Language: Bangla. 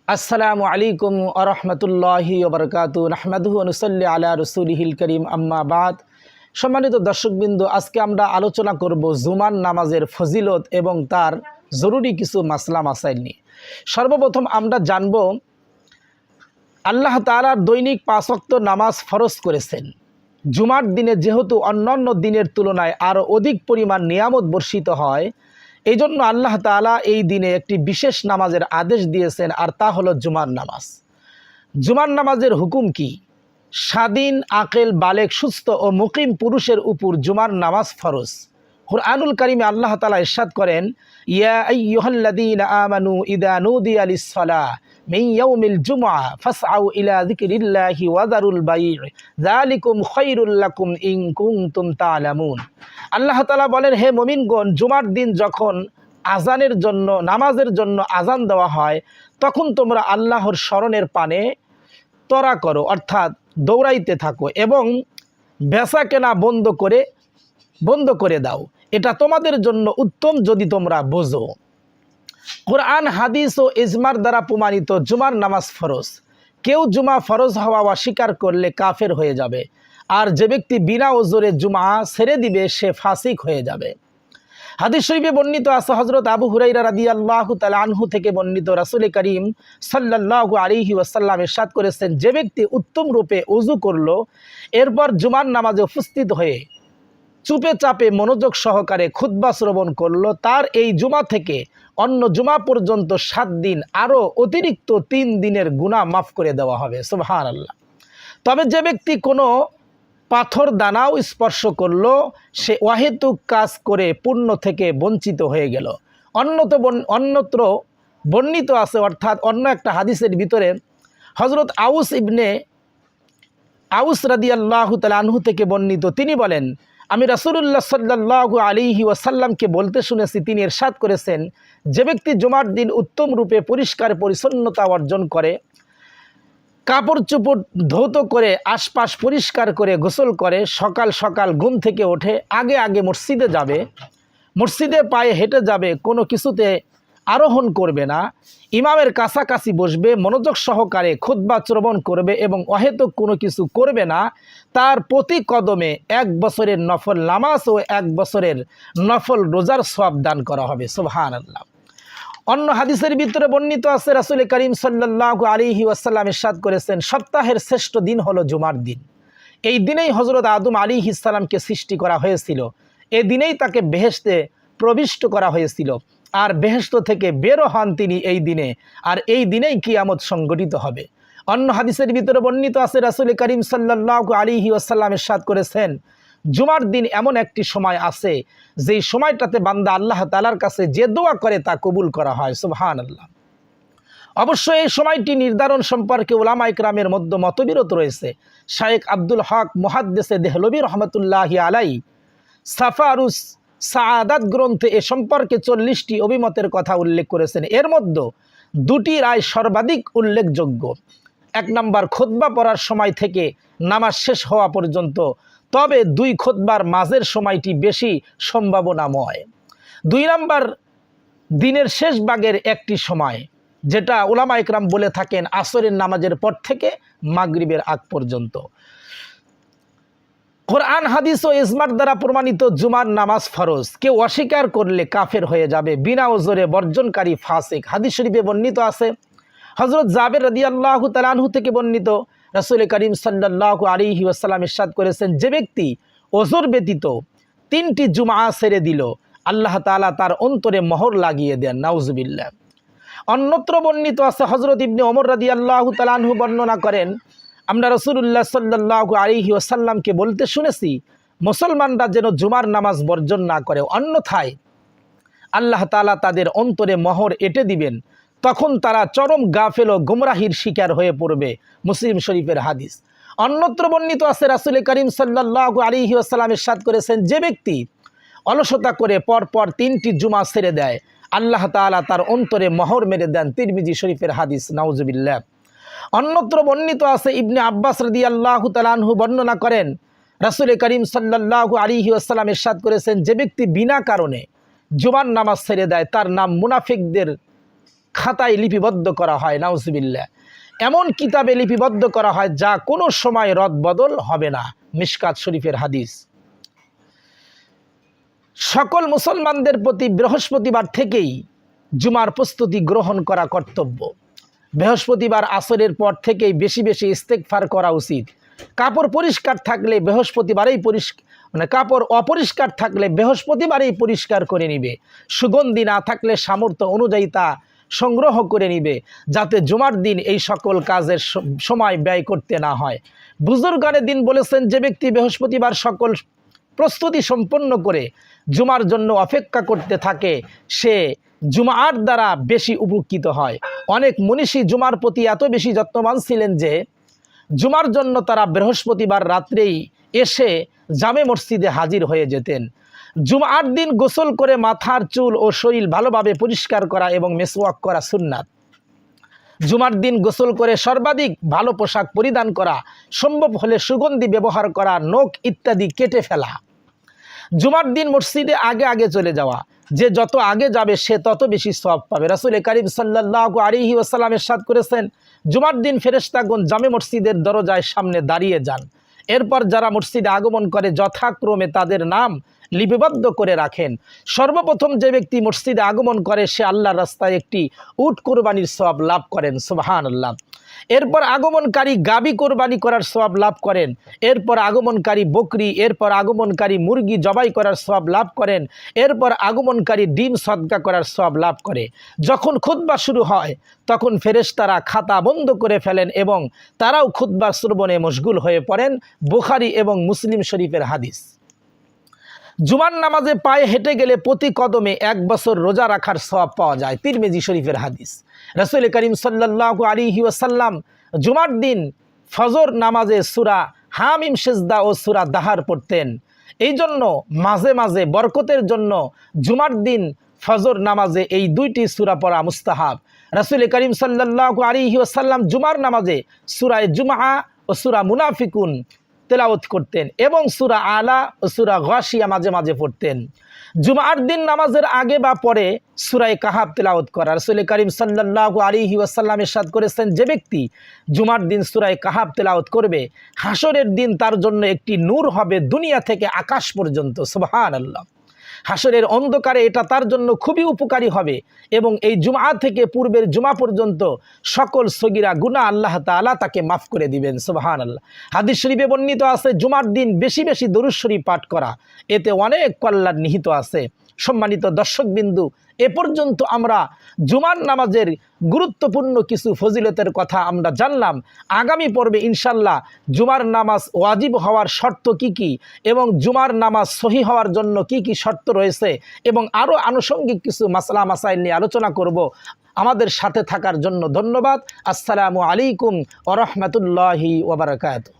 আসসালামু আলাইকুম ওয়া রাহমাতুল্লাহি ওয়া বারাকাতুহু নাহমাদুহু ওয়া নুসাল্লি আলা রাসূলিহিল কারীম আম্মা বাদ। সম্মানিত দর্শকবৃন্দ, আজকে আমরা আলোচনা করব জুমার নামাজের ফজিলত এবং তার জরুরি কিছু মাসলা মাসাইল নিয়ে। সর্বপ্রথম আমরা জানব আল্লাহ তাআলা দৈনিক 5 ওয়াক্ত নামাজ ফরজ করেছেন। জুমার দিনে যেহেতু অন্যান্য দিনের তুলনায় আরও অধিক পরিমাণ নিয়ামত বর্ষিত হয়, এই জন্য আল্লাহ তাআলা এই দিনে একটি বিশেষ নামাজের আদেশ দিয়েছেন, আর তা হলো জুমার নামাজ। জুমার নামাজের হুকুম কি? স্বাধীন, আকেল, বালেগ, সুস্থ ও মুকিম পুরুষের উপর জুমার নামাজ ফরজ। কুরআনুল কারীমে আল্লাহ তাআলা ইরশাদ করেন, ইয়া আইয়ুহাল্লাযীনা আমানু ইযা নুদিয়া লিস-সালাহ মিন ইয়াউমিল জুমআহ ফাসআউ ইলা যিকরিল্লাহি ওয়া যারুল বাই'আ যালিকুম খায়রুল লাকুম ইন কুনতুম তা'লামুন। আল্লাহ তাআলা বলেন, হে মুমিনগণ, জুমার দিন যখন আজানের জন্য, নামাজের জন্য আজান দেওয়া হয়, তখন তোমরা আল্লাহর স্মরণের পানে তরা করো, অর্থাৎ দৌড়াইতে থাকো এবং বেচা কেনা বন্ধ করে দাও। এটা তোমাদের জন্য উত্তম যদি তোমরা বোঝো। কোরআন, হাদিস ও ইজমার দ্বারা প্রমাণিত জুমার নামাজ ফরজ। কেউ জুমা ফরজ হওয়া অস্বীকার করলে কাফের হয়ে যাবে, আর যে ব্যক্তি বিনা ওজরে জুমা ছেড়ে দিবে সে ফাসিক হয়ে যাবে। হাদিস শরীফে বর্ণিত আছে, হযরত আবু হুরায়রা রাদিয়াল্লাহু তাআলা আনহু থেকে বর্ণিত, রাসূল করিম সাল্লাল্লাহু আলাইহি ওয়াসাল্লাম ইরশাদ করেছেন, যে ব্যক্তি উত্তম রূপে ওযু করলো, এরপর জুমার নামাজে উপস্থিত হয়ে চুপে চাপে মনোযোগ সহকারে খুতবা শ্রবণ করলো, তার এই জুমা থেকে অন্য জুমা পর্যন্ত 7 দিন আরও অতিরিক্ত 3 দিনের গুনাহ মাফ করে দেওয়া হবে। সুবহানাল্লাহ। তবে যে ব্যক্তি কোনো পাথর দানাও স্পর্শ করলো, সে অহেতুক কাজ করে পুণ্য থেকে বঞ্চিত হয়ে গেল। অন্যত্র বর্ণিত আছে, অর্থাৎ অন্য একটা হাদিসের ভিতরে হযরত আউস রাদিয়াল্লাহু তাআলা আনহু থেকে বর্ণিত, তিনি বলেন, আমি রাসূলুল্লাহ সাল্লাল্লাহু আলাইহি ওয়াসাল্লামকে বলতে শুনেছি, তিনি ইরশাদ করেছেন, যে ব্যক্তি জুমার দিন উত্তম রূপে পরিষ্কার পরিচ্ছন্নতা অর্জন করে, কাপড় চোপড় ধৌত করে, আশপাশ পরিষ্কার করে, গোসল করে, সকাল সকাল ঘুম থেকে ওঠে, আগে মসজিদে যাবে, মসজিদে পায়ে হেঁটে যাবে, কোনো কিছুতে আরোহণ করবে না, ইমামের কাছাকাছি বসবে, মনোযোগ সহকারে খুতবা শ্রবণ করবে এবং অহেতুক কোনো কিছু করবে না, তার প্রতি কদমে 1 বছরের নফল নামাজ ও 1 বছরের নফল রোজার সওয়াব দান করা হবে। সুবহানাল্লাহ। অন্য হাদিসের ভিতরে বর্ণিত আছে, রাসূল করিম সাল্লাল্লাহু আলাইহি ওয়াসাল্লাম ইরশাদ করেছেন, সপ্তাহের শ্রেষ্ঠ দিন হলো জুমার দিন। এই দিনেই হযরত আদম আলাইহিস সালামকে সৃষ্টি করা হয়েছিল। এই দিনেই তাকে বেহেশতে প্রবিষ্ট করা হয়েছিল, আর বেহেশত থেকে বেরো হন তিনি এই দিনে, আর এই দিনেই কিয়ামত সংঘটিত হবে। অন্য হাদিসের ভিতরে বর্ণিত আছে, রাসূল করিম সাল্লাল্লাহু আলাইহি ওয়াসাল্লাম ইরশাদ করেছেন, জুমার দিন এমন একটি সময় আছে যেই সময়টাতে বান্দা আল্লাহ তাআলার কাছে যে দোয়া করে তা কবুল করা হয়। সুবহানাল্লাহ। অবশ্যই এই সময়টি নির্ধারণ সম্পর্কে উলামায়ে কেরামের মধ্যে মতবিরোধ রয়েছে। শায়েখ আব্দুল হক মুহাদ্দিসে দেহলভী রহমাতুল্লাহি আলাইহি সাফারুস সাআদাত গ্রন্থে এ সম্পর্কে 40টি অভিমতের কথা উল্লেখ করেছেন। এর মধ্যে 2টি রায় সর্বাধিক উল্লেখযোগ্য। 1 নম্বর, খুতবা পড়ার সময় থেকে নামাজ শেষ হওয়া পর্যন্ত, তবে 2 খুতবার মাঝের সময়টি বেশি সম্ভাবনাময়। 2 নম্বর, দিনের শেষ ভাগের একটি সময়, যেটা উলামায়ে কেরাম বলে থাকেন আসরের নামাজের পর থেকে মাগরিবের আগ পর্যন্ত। কোরআন, হাদিস ও ইজমার দ্বারা প্রমাণিত জুমার নামাজ ফরজ। কেউ অস্বীকার করলে কাফের হয়ে যাবে, বিনা ওজরে বর্জনকারী ফাসিক। হাদিস শরীফে বর্ণিত আছে, হযরত জাবের রাদিয়াল্লাহু তাআলা আনহু থেকে বর্ণিত, রাসূল করিম সাল্লাল্লাহু আলাইহি ওয়াসাল্লাম ইরশাদ করেছেন, যে ব্যক্তি ওজর ব্যতীত 3টি জুমআ ছেড়ে দিল, আল্লাহ তাআলা তার অন্তরে মোহর লাগিয়ে দেন। নাউজুবিল্লাহ। অন্যত্র বর্ণিত আছে, হযরত ইবনে ওমর রাদিয়াল্লাহু তাআলা আনহু বর্ণনা করেন, আমরা রাসূলুল্লাহ সাল্লাল্লাহু আলাইহি ওয়াসাল্লামকে বলতে শুনেছি, মুসলমানরা যেন জুমার নামাজ বর্জন না করে, অন্যথায় আল্লাহ তাআলা তাদের অন্তরে মোহর এঁটে দিবেন, তখন তারা চরম গাফেল ও গুমরাহির শিকার হয়ে পড়বে। মুসলিম শরীফের হাদিস। অন্যত্র বর্ণিত আছে, রাসূল করিম সাল্লাল্লাহু আলাইহি ওয়াসাল্লাম ইরশাদ করেছেন, যে ব্যক্তি অলসতা করে পরপর 3টি জুমা ছেড়ে দেয়, আল্লাহ তাআলা তার অন্তরে মোহর মেরে দেন। তিরমিজি শরীফের হাদিস। নাউজুবিল্লাহ। অন্যত্র বর্ণিত আছে, ইবনে আব্বাস রাদিয়াল্লাহু তাআলা আনহু বর্ণনা করেন, রাসূল করিম সাল্লাল্লাহু আলাইহি ওয়াসাল্লাম ইরশাদ করেছেন, যে ব্যক্তি বিনা কারণে জুমার নামাজ ছেড়ে দেয়, তার নাম মুনাফিকদের খাতায় লিপিবদ্ধ করা হয়, নাউজুবিল্লাহ। এমন কিতাবে লিপিবদ্ধ করা হয় যা কোনো সময় রদবদল হবে না। মিশকাত শরীফের হাদিস। সকল মুসলমানদের প্রতি বৃহস্পতিবার থেকেই জুমার প্রস্তুতি গ্রহণ করা কর্তব্য। বৃহস্পতিবার আসরের পর থেকেই বেশি বেশি ইস্তেগফার করা উচিত। কাপড় পরিষ্কার থাকলে বৃহস্পতিবারেই কাপড় অপরিষ্কার থাকলে বৃহস্পতিবারেই পরিষ্কার করে নিবে। সুগন্ধি না থাকলে সামর্থ্য অনুযায়ী তা সংগ্রহ করে নিবে, যাতে জুমার দিন এই সকল কাজের সময় ব্যয় করতে না হয়। বুজুর্গানে দিন বলেছেন, যে ব্যক্তি বৃহস্পতিবার সকল প্রস্তুতি সম্পন্ন করে জুমার জন্য অপেক্ষা করতে থাকে সে জুমার দ্বারা বেশি উপকৃত হয়। অনেক মনীষী জুমার প্রতি এত বেশি যত্নবান ছিলেন যে জুমার জন্য তারা বৃহস্পতিবার রাত্রেই এসে জামে মসজিদে হাজির হয়ে যেতেন। জুমার দিন গোসল করে মাথার চুল ও শরীর ভালোভাবে পরিষ্কার করা এবং মেসওয়াক করা সুন্নাত। জুমার দিন গোসল করে সর্বাধিক ভালো পোশাক পরিধান করা, সম্ভব হলে সুগন্ধি ব্যবহার করা, নখ ইত্যাদি কেটে ফেলা। জুমার দিন মসজিদে আগে আগে চলে যাওয়া, যে যত আগে যাবে সে তত বেশি সওয়াব পাবে। রাসূল কারীম সাল্লাল্লাহু আলাইহি ওয়াসাল্লাম ইরশাদ করেছেন, জুমার দিন ফেরেশতাগণ জামে মসজিদের দরজায় সামনে দাঁড়িয়ে যান। এরপর যারা মসজিদে আগমন করে যথাক্রমে তাদের নাম লিপিবদ্ধ করে রাখেন। সর্বপ্রথম যে ব্যক্তি মসজিদে আগমন করে সে আল্লাহর রাস্তায় একটি উট কোরবানির সওয়াব লাভ করেন, সুবহানাল্লাহ। এরপর আগমনকারী গাবি কোরবানি করার সওয়াব লাভ করেন। এরপর আগমনকারী বকরি, এরপর আগমনকারী মুরগি জবাই করার সওয়াব লাভ করেন। এরপর আগমনকারী ডিম সদকা করার সওয়াব লাভ করে। যখন খুতবা শুরু হয় তখন ফেরেশতারা খাতা বন্ধ করে ফেলেন এবং তারাও খুতবা শ্রবণে মশগুল হয়ে পড়েন। বুখারী এবং মুসলিম শরীফের হাদিস। জুমার নামাজে পায়ে হেঁটে গেলে প্রতি কদমে 1 বছর রোজা রাখার সওয়াব পাওয়া যায়। তিরমিজি শরীফের হাদিস। রাসূল করিম সাল্লাল্লাহু আলাইহি ওয়াসাল্লাম জুমার দিন ফজর নামাজে সূরা হামিম সিজদা ও সূরা দাহার পড়তেন। এই জন্য মাঝে মাঝে বরকতের জন্য জুমার দিন ফজর নামাজে এই 2টি সূরা পড়া মুস্তাহাব। রাসূল করিম সাল্লাল্লাহু আলাইহি ওয়াসাল্লাম জুমার নামাজে সূরা জুমআ ও সূরা মুনাফিকুন তেলাওয়াত করতেন এবং সূরা আলা ও সূরা গাশিয়া মাঝে মাঝে পড়তেন। জুমার দিন নামাজের আগে বা পরে সূরা কাহাফ তেলাওয়াত করা। রাসূল করিম সাল্লাল্লাহু আলাইহি ওয়াসাল্লাম ইরশাদ করেছেন, যে ব্যক্তি জুমার দিন সূরা কাহাফ তেলাওয়াত করবে হাসরের দিন তার জন্য একটি নূর হবে দুনিয়া থেকে আকাশ পর্যন্ত, সুবহানাল্লাহ। হাসরের অন্ধকারে এটা তার জন্য খুবই উপকারী হবে এবং এই জুমআ থেকে পূর্বের জুমা পর্যন্ত সকল সগীরা গুনাহ আল্লাহ তাআলা তাকে মাফ করে দিবেন, সুবহানাল্লাহ। হাদিস শরীফে বর্ণিত আছে, জুমার দিন বেশি বেশি দরুদ শরীফ পাঠ করা, এতে অনেক কল্যাণ নিহিত আছে। সম্মানিত দর্শকবিন্দু, এ পর্যন্ত আমরা জুমার নামাজের গুরুত্বপূর্ণ কিছু ফজিলতের কথা আমরা জানলাম। আগামী পর্বে ইনশাল্লাহ জুমার নামাজ ওয়াজিব হওয়ার শর্ত কি কি এবং জুমার নামাজ সহি হওয়ার জন্য কি কি শর্ত রয়েছে এবং আরও আনুষঙ্গিক কিছু মাসলা মাসাইল নিয়ে আলোচনা করব। আমাদের সাথে থাকার জন্য ধন্যবাদ। আসসালামু আলাইকুম ওয়া রাহমাতুল্লাহি ওয়া বারাকাতুহু।